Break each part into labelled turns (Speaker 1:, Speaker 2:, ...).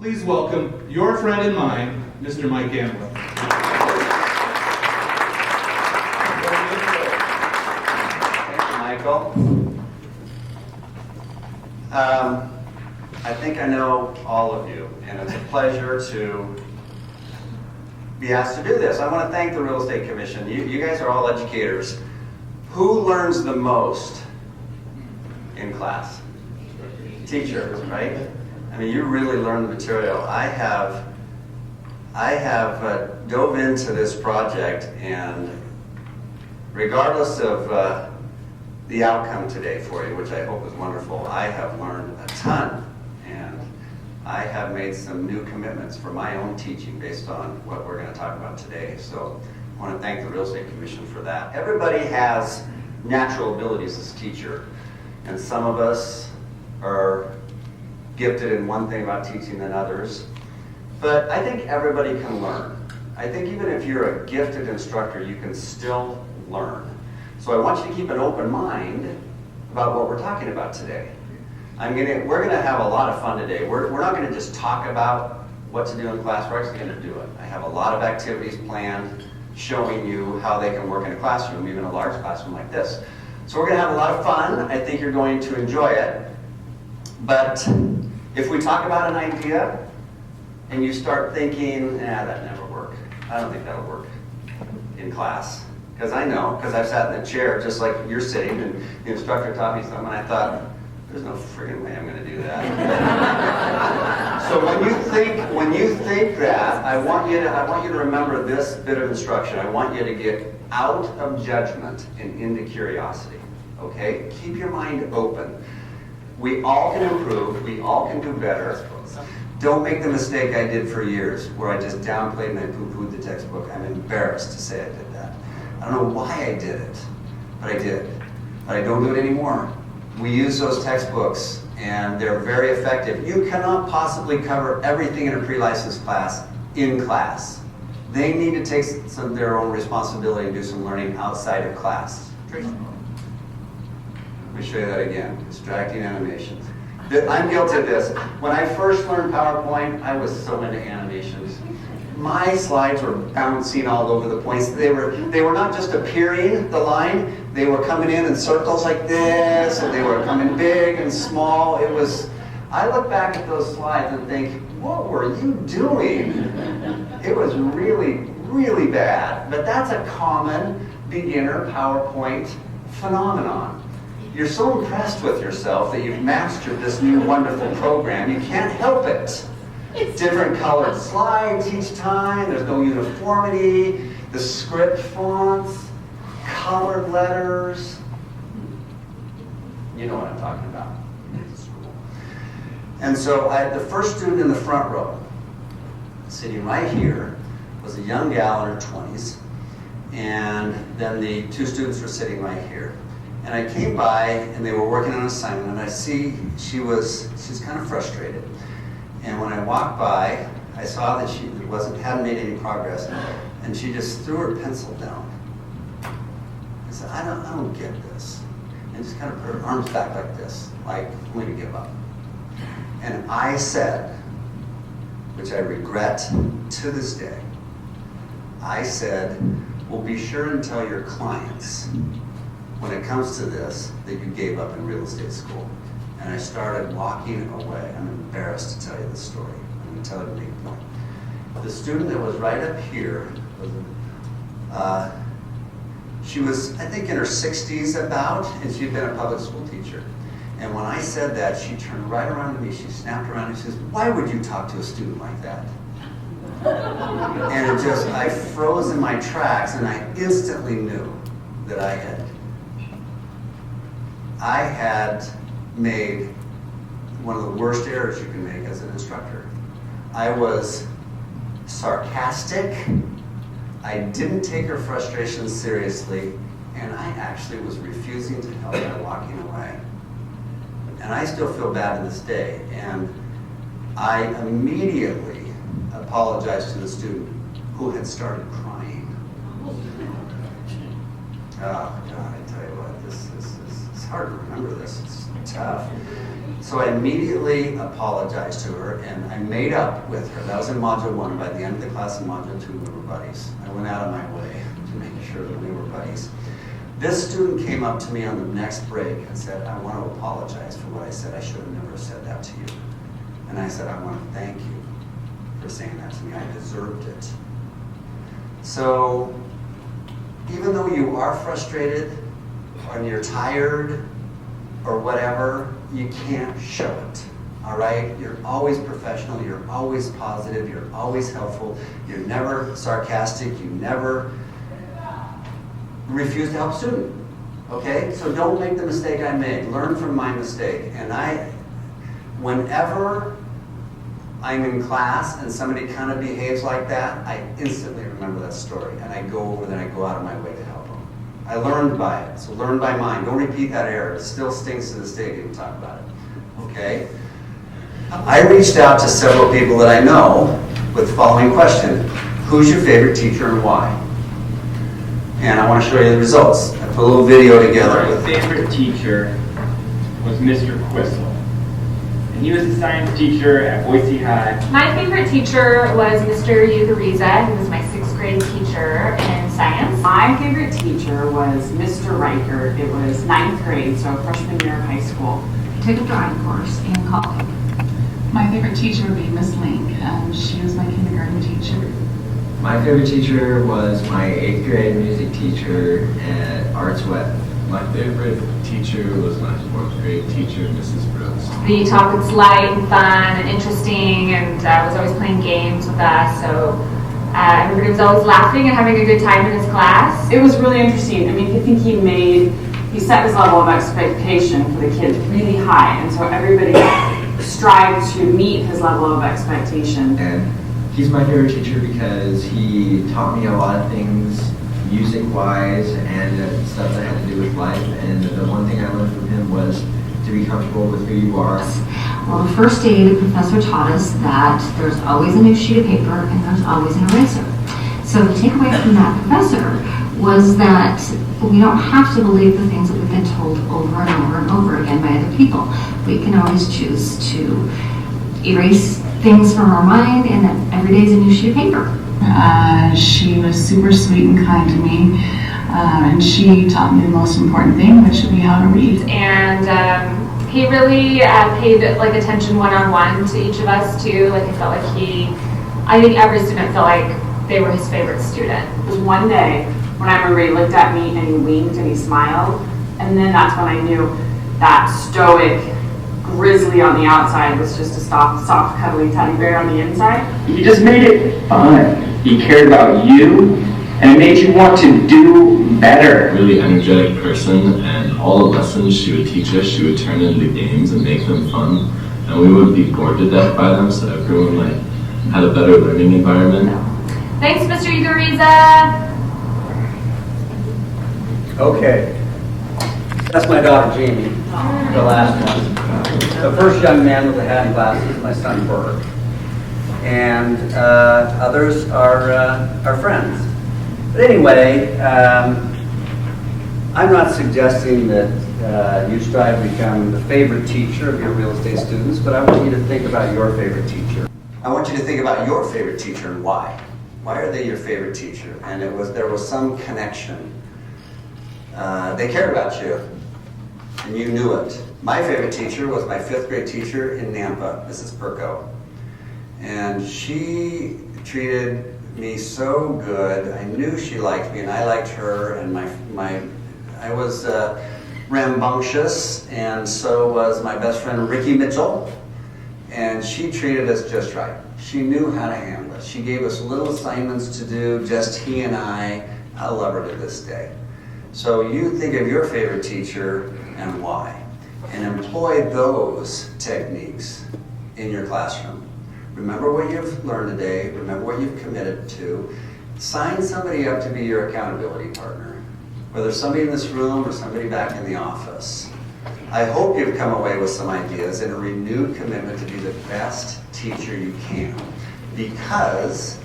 Speaker 1: Please welcome your friend and mine, Mr. Mike Gamble.
Speaker 2: Thank you, Michael. I think I know all of you, and it's a pleasure to be asked to do this. I want to thank the Real Estate Commission. You guys are all educators. Who learns the most in class? Teachers, right? I mean, you really learn the material. I have dove into this project, and regardless of the outcome today for you, which I hope is wonderful, I have learned a ton, and I have made some new commitments for my own teaching based on what we're going to talk about today. So I want to thank the Real Estate Commission for that. Everybody has natural abilities as a teacher, and some of us are gifted in one thing about teaching than others. But I think everybody can learn. I think even if you're a gifted instructor, you can still learn. So I want you to keep an open mind about what we're talking about today. We're gonna have a lot of fun today. We're not gonna just talk about what to do in class, we're actually gonna do it. I have a lot of activities planned showing you how they can work in a classroom, even a large classroom like this. So we're gonna have a lot of fun. I think you're going to enjoy it. But if we talk about an idea and you start thinking, that never worked. I don't think that'll work in class. Because I know, because I've sat in the chair just like you're sitting, and the instructor taught me something, and I thought, there's no friggin' way I'm going to do that. So when you think that, I want you to remember this bit of instruction. I want you to get out of judgment and into curiosity. Okay? Keep your mind open. We all can improve. We all can do better. Don't make the mistake I did for years, where I just downplayed and I poo-pooed the textbook. I'm embarrassed to say I did that. I don't know why I did it, but I did. But I don't do it anymore. We use those textbooks, and they're very effective. You cannot possibly cover everything in a pre-licensed class in class. They need to take some of their own responsibility and do some learning outside of class. Let me show you that again. Distracting animations. I'm guilty of this. When I first learned PowerPoint, I was so into animations. My slides were bouncing all over the place. They were not just appearing, the line, they were coming in circles like this, and they were coming big and small. I look back at those slides and think, what were you doing? It was really, really bad. But that's a common beginner PowerPoint phenomenon. You're so impressed with yourself that you've mastered this new wonderful program, you can't help it. Different colored slides each time, there's no uniformity, the script fonts, colored letters. You know what I'm talking about. And so the first student in the front row, sitting right here, was a young gal in her 20s, and then the two students were sitting right here. And I came by, and they were working on an assignment, and I see she's kind of frustrated. And when I walked by, I saw that she hadn't made any progress, and she just threw her pencil down. I said, I don't get this. And just kind of put her arms back like this, like, I'm going to give up. And I said, which I regret to this day, I said, well, be sure and tell your clients when it comes to this that you gave up in real estate school. And I started walking away. I'm embarrassed to tell you this story. I'm going to tell you the main point. The student that was right up here, she was, I think, in her 60s about, and she'd been a public school teacher. And when I said that, she turned right around to me, she snapped around and she says, why would you talk to a student like that? And I froze in my tracks, and I instantly knew that I had made one of the worst errors you can make as an instructor. I was sarcastic, I didn't take her frustrations seriously, and I actually was refusing to help her walking away. And I still feel bad to this day, and I immediately apologized to the student who had started crying. Oh God, I tell you what, this hard to remember this, it's tough. So I immediately apologized to her and I made up with her. That was in Module 1. By the end of the class in Module 2, we were buddies. I went out of my way to make sure that we were buddies. This student came up to me on the next break and said, I want to apologize for what I said. I should have never said that to you. And I said, I want to thank you for saying that to me. I deserved it. So even though you are frustrated and you're tired or whatever, you can't show it, all right? You're always professional, you're always positive, you're always helpful, you're never sarcastic, you never refuse to help student, okay? So don't make the mistake I made. Learn from my mistake. And whenever I'm in class and somebody kind of behaves like that, I instantly remember that story and I go over there and I go out of my way to help them. I learned by it, so learn by mine. Don't repeat that error. It still stings to this day if you talk about it, okay? I reached out to several people that I know with the following question. Who's your favorite teacher and why? And I want to show you the results. I put a little video together.
Speaker 3: My favorite teacher was Mr. Quissel. And he was a science teacher at Boise High.
Speaker 4: My favorite teacher was Mr. Ugariza. He was my 6th grade teacher in science.
Speaker 5: My favorite teacher was Mr. Riker. It was 9th grade, so freshman year of high school.
Speaker 6: I took a drawing course in college.
Speaker 7: My favorite teacher would be Miss Link. She was my kindergarten teacher.
Speaker 8: My favorite teacher was my 8th grade music teacher at Arts Web.
Speaker 9: My favorite teacher was my 4th grade teacher, Mrs. Brooks.
Speaker 4: The topic's light and fun and interesting, and was always playing games with us. So everybody was always laughing and having a good time in his class.
Speaker 5: It was really interesting. I mean, I think he set his level of expectation for the kids really high, and so everybody strived to meet his level of expectation.
Speaker 8: And he's my favorite teacher because he taught me a lot of things music-wise and stuff that had to do with life. And the one thing I learned from him was to be comfortable with who you are.
Speaker 6: Well, the first day the professor taught us that there's always a new sheet of paper and there's always an eraser. So the takeaway from that professor was that we don't have to believe the things that we've been told over and over and over again by other people. We can always choose to erase things from our mind, and that every day is a new sheet of paper.
Speaker 7: She was super sweet and kind to me, and she taught me the most important thing, which would be how to read.
Speaker 4: And he really paid attention one-on-one to each of us too. I felt like I think every student felt like they were his favorite student.
Speaker 5: There was one day when I remember he looked at me and he winked and he smiled, and then that's when I knew that stoic grizzly on the outside was just a soft, cuddly teddy bear on the inside.
Speaker 3: He just made it fun. He cared about you, and it made you want to do better.
Speaker 9: Really energetic person, and all the lessons she would teach us, she would turn into games and make them fun. And we would be bored to death by them, so everyone had a better learning environment.
Speaker 4: Thanks, Mr. Ugariza.
Speaker 10: Okay. That's my daughter, Jamie, the last one. The first young man with the hat and glasses, my son, Burke. And others are friends. But anyway, I'm not suggesting that you strive to become the favorite teacher of your real estate students, but I want you to think about your favorite teacher.
Speaker 2: I want you to think about your favorite teacher and why. Why are they your favorite teacher? And there was some connection. They cared about you, and you knew it. My favorite teacher was my 5th grade teacher in Nampa, Mrs. Perko. And she treated me so good. I knew she liked me, and I liked her. And I was rambunctious, and so was my best friend Ricky Mitchell. And she treated us just right. She knew how to handle it. She gave us little assignments to do, just he and I. I love her to this day. So you think of your favorite teacher and why, and employ those techniques in your classroom. Remember what you've learned today, remember what you've committed to. Sign somebody up to be your accountability partner, whether somebody in this room or somebody back in the office. I hope you've come away with some ideas and a renewed commitment to be the best teacher you can. Because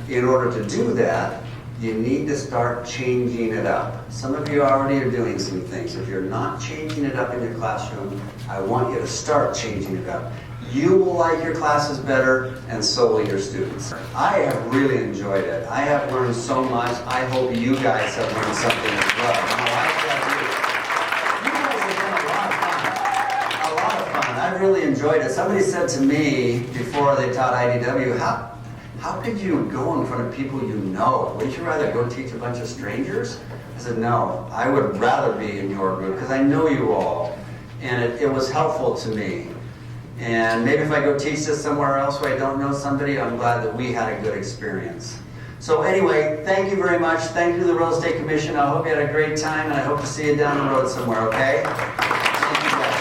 Speaker 2: in order to do that, you need to start changing it up. Some of you already are doing some things. If you're not changing it up in your classroom, I want you to start changing it up. You will like your classes better, and so will your students. I have really enjoyed it. I have learned so much. I hope you guys have learned something as well. You guys have done a lot of fun. I've really enjoyed it. Somebody said to me before they taught IDW, how could you go in front of people you know? Wouldn't you rather go teach a bunch of strangers? I said, no, I would rather be in your group because I know you all, and it was helpful to me. And maybe if I go teach this somewhere else where I don't know somebody, I'm glad that we had a good experience. So anyway, thank you very much. Thank you to the Real Estate Commission. I hope you had a great time, and I hope to see you down the road somewhere, okay? Thank you guys.